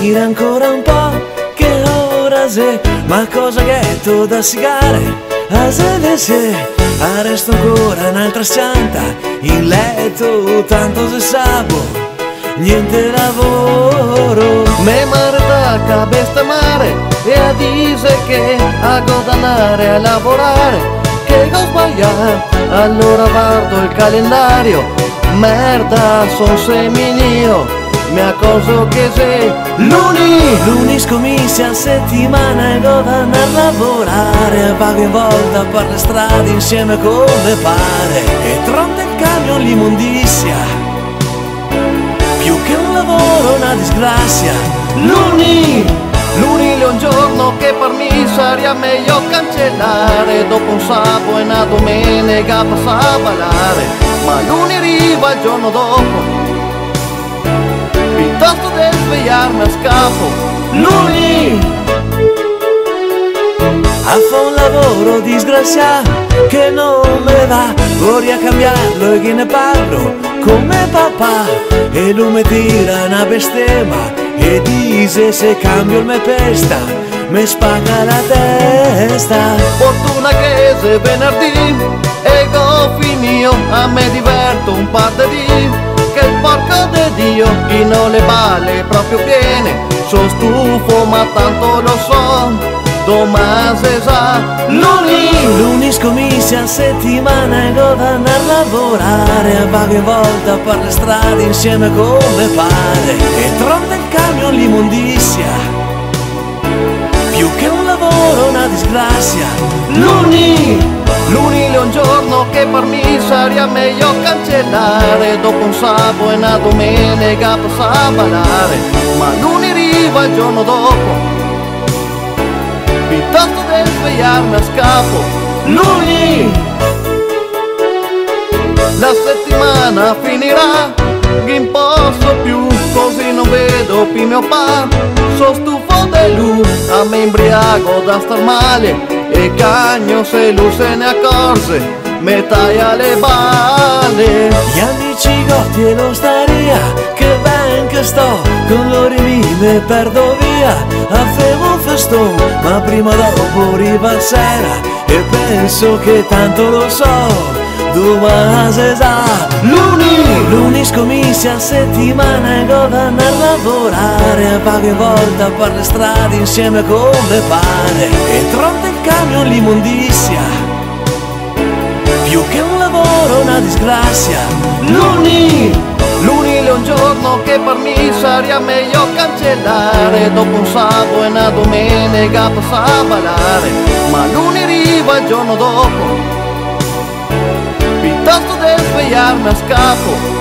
dormire ancora un po', che ora sei, ma cosa che è tu da sigare? A se resto ancora un'altra santa, in letto tanto se sabo, niente lavoro. Me mare da cabeza mare e a dice che a godannare a lavorare, che ho sbagliato, allora guardo il calendario, merda son seminio, mi accorgo che sei Luni scommessi a settimana e devo andare a lavorare, pago in volta per le strade insieme come pare, e tronta il camion l'immondizia, più che un lavoro una disgrazia. Luni è un giorno che per me sarebbe meglio cancellare, dopo un sabato e una domenica passa a ballare, ma luni arriva il giorno dopo, piuttosto di svegliarmi a scappo. A fa un lavoro disgraziato che non me va, vorrei cambiarlo e che ne parlo come papà, e lui mi tira una bestemmia e dice se cambio il me pesta, mi spacca la testa. Fortuna che se venerdì e go finio, a me diverto un par di che il porco di Dio chi non le balle proprio piene, sono stufo ma tanto lo so, domani si sa. Luni scommessi a settimana e devo andare a lavorare, pago in volta per le strade insieme come pare, e tronta il camion l'immondizia, più che un lavoro una disgrazia. Luni è un giorno che per me sarebbe meglio cancellare, dopo un sabato e una domenica passa a ballare, ma luni arriva il giorno dopo, piuttosto di svegliarmi a scappo. La settimana finirà, non posso più, così non vedo più mio papà, sono stufo di lui, a me imbriaco da star male, e cagno se lui se ne accorge, me taglia le balle. Gli amici gotti e l'osteria, che ben che sto, con loro mi perdo via, a femo festone, ma prima o dopo arriva sera, e penso che tanto lo so, domani si sa. Luni scommessi a settimana e devo andare a lavorare, pago in volta per le strade insieme come pare, e tronta il camion l'immondizia, più che un lavoro una disgrazia. Luni è un giorno che per me sarebbe meglio cancellare, dopo un sabato e una domenica passa a ballare, ma luni arriva il giorno dopo, piuttosto di svegliarmi a scappo.